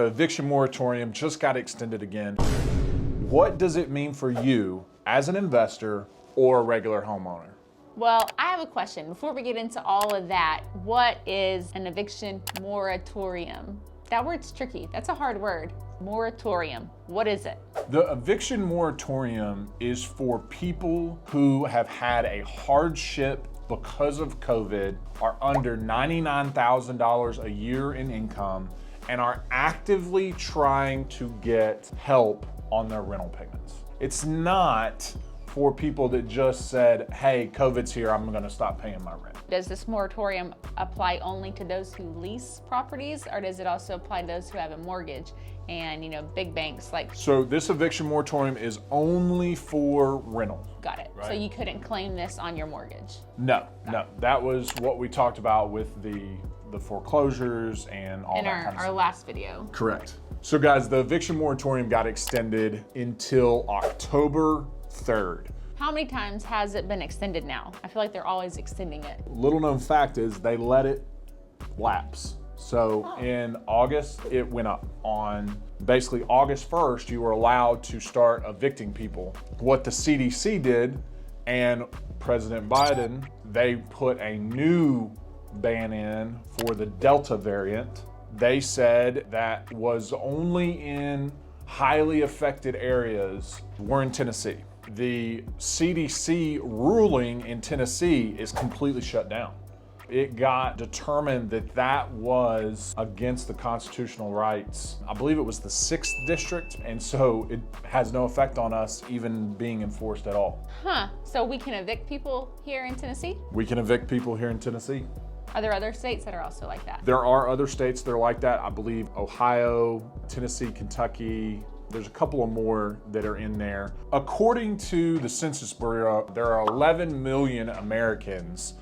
The eviction moratorium just got extended again. What does it mean for you as an investor or a regular homeowner? Well, I have a question. Before we get into all of that, what is an eviction moratorium? That word's tricky. That's a hard word. Moratorium. What is it? The eviction moratorium is for people who have had a hardship because of COVID, are under $99,000 a year in income, and are actively trying to get help on their rental payments. It's not for people that just said, hey, COVID's here, I'm gonna stop paying my rent. Does this moratorium apply only to those who lease properties, or does it also apply to those who have a mortgage and, big banks like? So this eviction moratorium is only for rental. Got it. Right? So you couldn't claim this on your mortgage? No. That was what we talked about with the foreclosures and all in that kind of our stuff. last video. Correct. So guys, the eviction moratorium got extended until October 3rd. How many times has it been extended now? I feel like they're always extending it. Little known fact is they let it lapse. So in August, it went up. On basically August 1st, you were allowed to start evicting people. What the CDC did and President Biden, they put a new ban in for the Delta variant. They said that was only in highly affected areas. We're in Tennessee. The CDC ruling in Tennessee is completely shut down. It got determined that that was against the constitutional rights. I believe it was the 6th district, and so it has no effect on us even being enforced at all. So we can evict people here in Tennessee? We can evict people here in Tennessee. Are there other states that are also like that? There are other states that are like that. I believe Ohio, Tennessee, Kentucky. There's a couple of more that are in there. According to the Census Bureau, there are 11 million Americans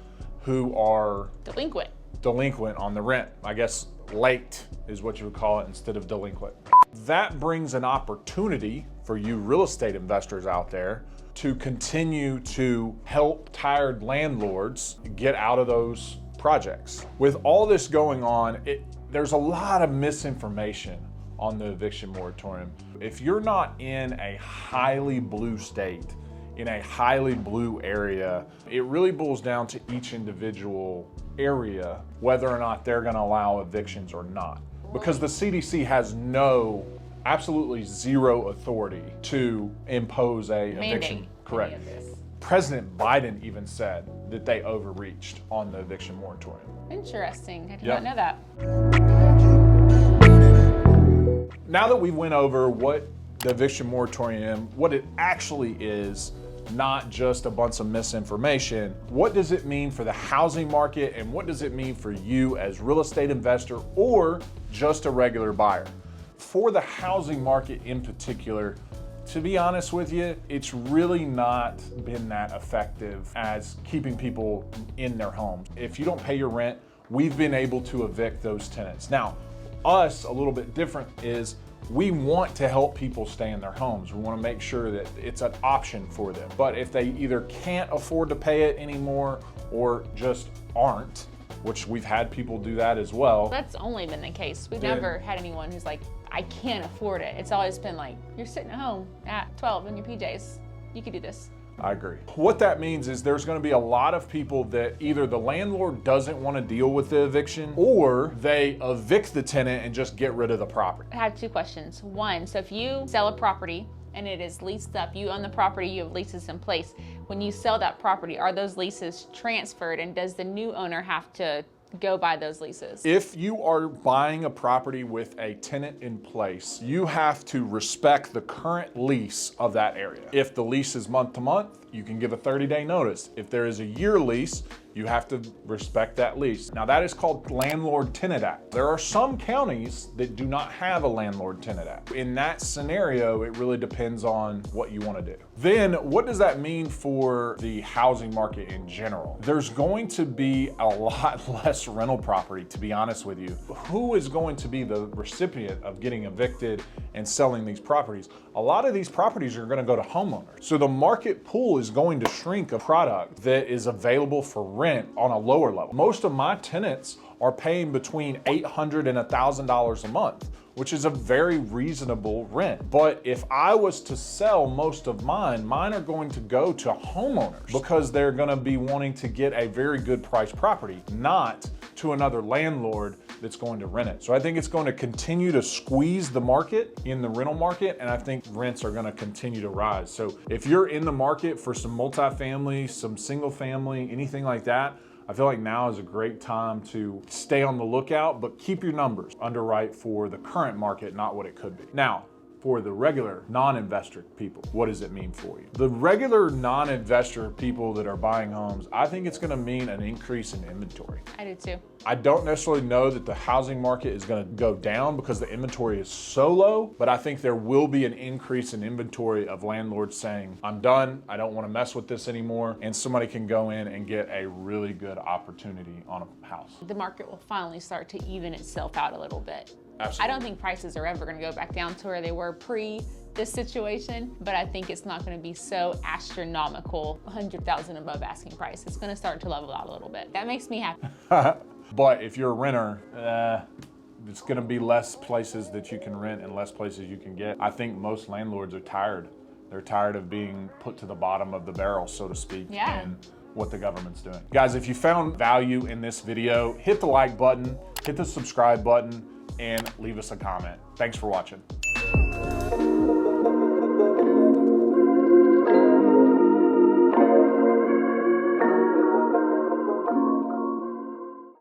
who are delinquent on the rent. I guess late is what you would call it instead of delinquent. That brings an opportunity for you real estate investors out there to continue to help tired landlords get out of those projects. With all this going on, there's a lot of misinformation on the eviction moratorium. If you're not in a highly blue state, in a highly blue area, it really boils down to each individual area, whether or not they're gonna allow evictions or not. Because the CDC has absolutely zero authority to impose a eviction. Correct. President Biden even said that they overreached on the eviction moratorium. Interesting, I did not know that. Now that we went over what the eviction moratorium, what it actually is, not just a bunch of misinformation, what does it mean for the housing market and what does it mean for you as real estate investor or just a regular buyer? For the housing market in particular, to be honest with you, it's really not been that effective as keeping people in their homes. If you don't pay your rent, we've been able to evict those tenants. Now, us, a little bit different is we want to help people stay in their homes. We want to make sure that it's an option for them. But if they either can't afford to pay it anymore or just aren't, which we've had people do that as well. That's only been the case. We've never had anyone who's like, I can't afford it. It's always been like, you're sitting at home at 12 in your PJs. You could do this. I agree. What that means is there's going to be a lot of people that either the landlord doesn't want to deal with the eviction or they evict the tenant and just get rid of the property. I have two questions. One, so if you sell a property and it is leased up, you own the property, you have leases in place. When you sell that property, are those leases transferred and does the new owner have to go by those leases? If you are buying a property with a tenant in place, you have to respect the current lease of that area. If the lease is month to month, you can give a 30-day notice. If there is a year lease, you have to respect that lease. Now that is called Landlord-Tenant Act. There are some counties that do not have a Landlord-Tenant Act. In that scenario, it really depends on what you want to do. Then what does that mean for the housing market in general? There's going to be a lot less rental property, to be honest with you. Who is going to be the recipient of getting evicted and selling these properties? A lot of these properties are going to go to homeowners. So the market pool is going to shrink a product that is available for rent on a lower level. Most of my tenants are paying between $800 and $1,000 a month, which is a very reasonable rent. But if I was to sell most of mine are going to go to homeowners because they're gonna be wanting to get a very good price property, not to another landlord that's going to rent it. So I think it's going to continue to squeeze the market in the rental market, and I think rents are gonna continue to rise. So if you're in the market for some multifamily, some single family, anything like that, I feel like now is a great time to stay on the lookout, but keep your numbers. Underwrite for the current market, not what it could be. Now, for the regular non-investor people, what does it mean for you? The regular non-investor people that are buying homes, I think it's gonna mean an increase in inventory. I do too. I don't necessarily know that the housing market is gonna go down because the inventory is so low, but I think there will be an increase in inventory of landlords saying, I'm done, I don't wanna mess with this anymore, and somebody can go in and get a really good opportunity on a house. The market will finally start to even itself out a little bit. Absolutely. I don't think prices are ever gonna go back down to where they were pre this situation, but I think it's not gonna be so astronomical, 100,000 above asking price. It's gonna start to level out a little bit. That makes me happy. But if you're a renter, it's gonna be less places that you can rent and less places you can get. I think most landlords are tired. They're tired of being put to the bottom of the barrel, so to speak, Yeah. and what the government's doing. Guys, if you found value in this video, hit the like button, hit the subscribe button, and leave us a comment. Thanks for watching.